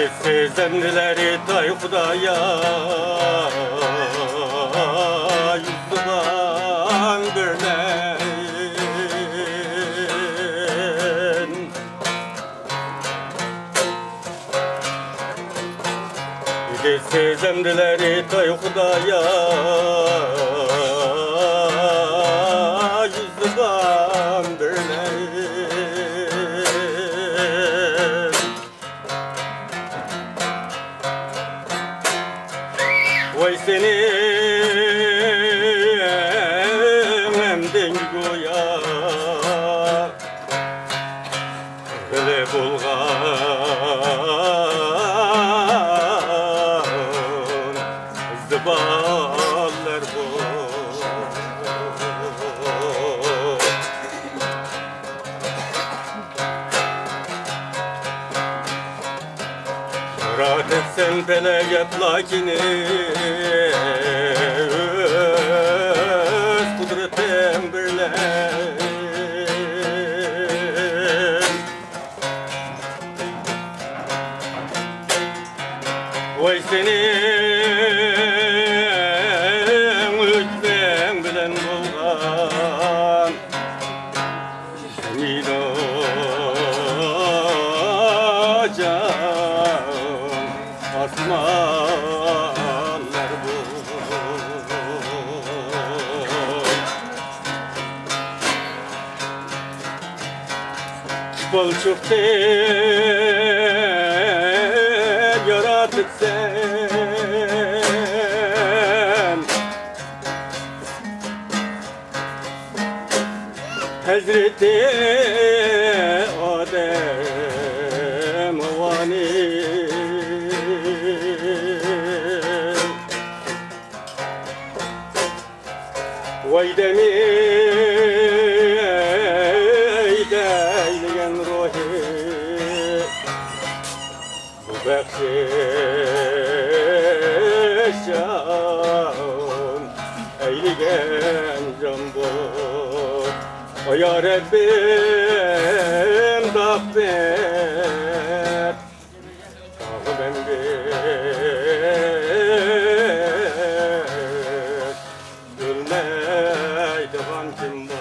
Sezemlileri tay Hudaya yüzüban birlen Sezemlileri tay Hudaya yüzüban birlen Vay senin emden goya öyle bulgan zıballar bu Rahat etsen peleyet lakini öz kudretim birlen Vay senin ücben bilen bulgan Senin ocağın asmanlar bu Balçıkta yaratıp sen Hazreti Adem vani Vay deyleyen ruhi Bu bekşişan eyleyen can bu O ya Rabbim daffet Ağı ben bir Gülmeydi vancım var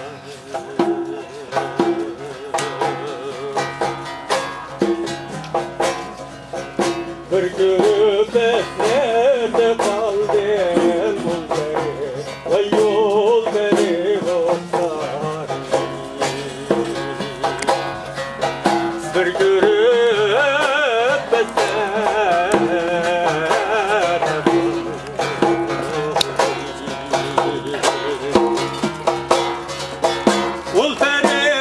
Bir görüp esnede kaldım bul beni Vay yol beni bozar Bir görüp esnede Ol beni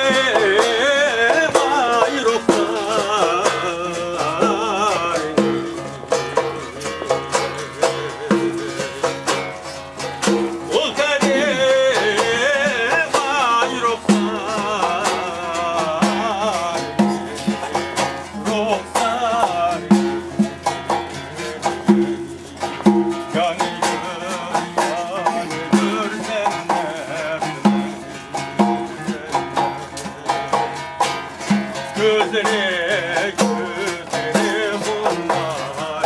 vay ruhsar Ol beni vay ruhsar Ruhsar Yanıdır Gözleri bunlar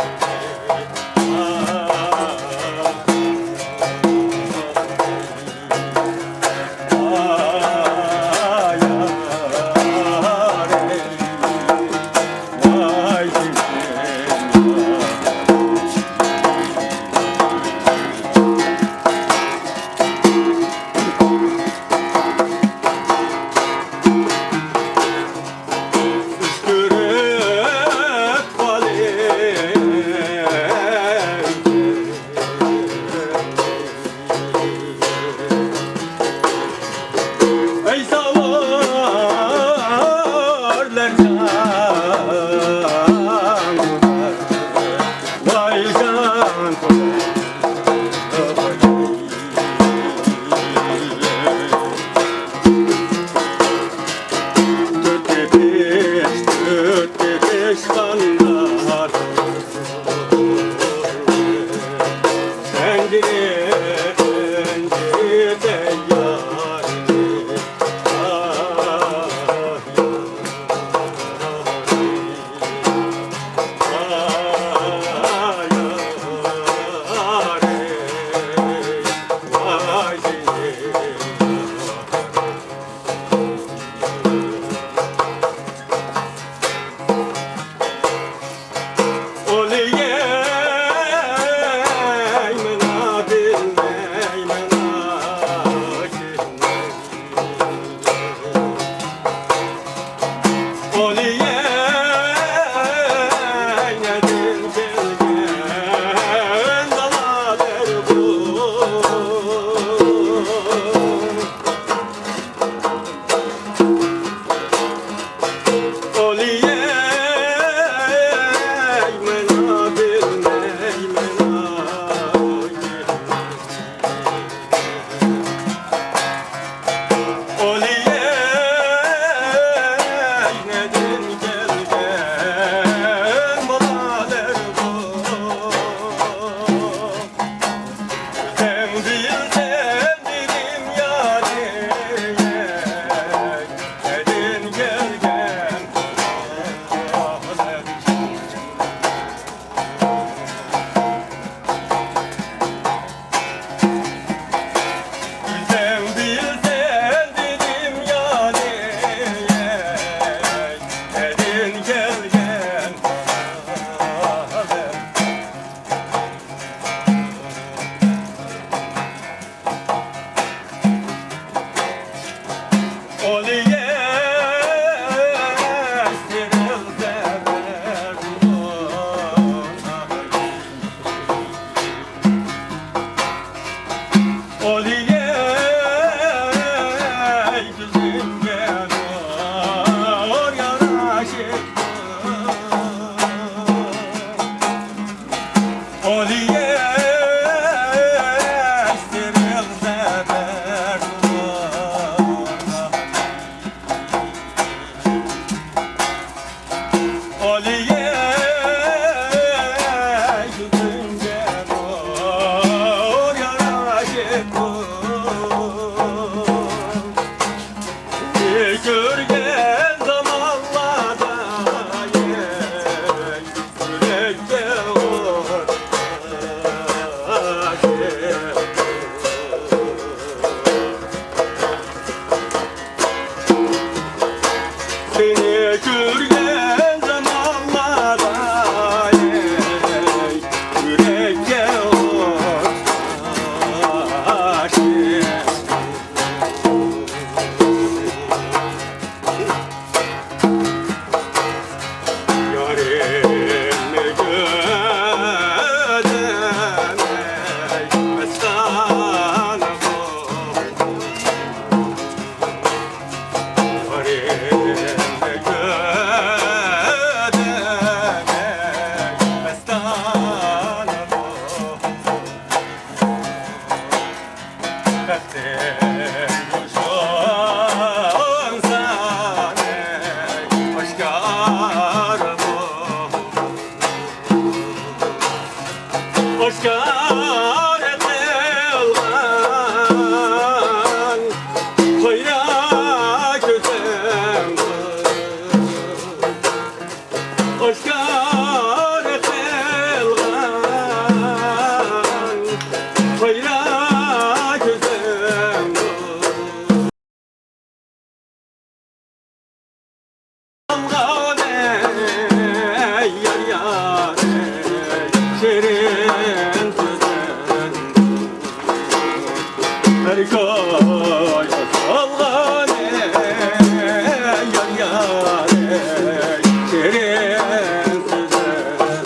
Seni görgen zamanlarda yürekte seni görgen zamanlarda yürekte Hoşgör etmelgan Koyra gözüm Hoşgör etmelgan Koyra gözüm Algane yar yar şirin Harikay Allah'ane yar yar şirin güzel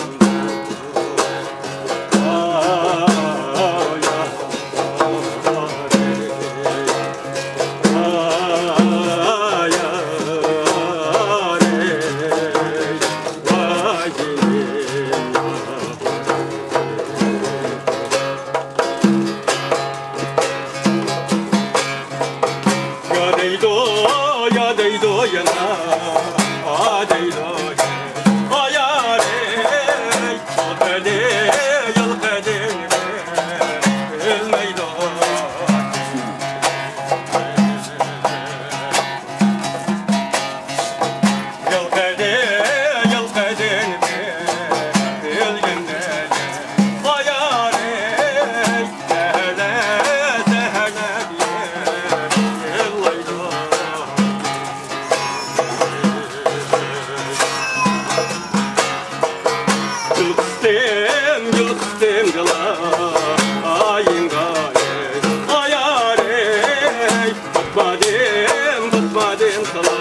ya deydo yana deydo ayare kade yal kade elmeydo yal kade elgende ayare hele hele ellaydo Gülüktüm gala ayın gaye ayare Bakmadım kala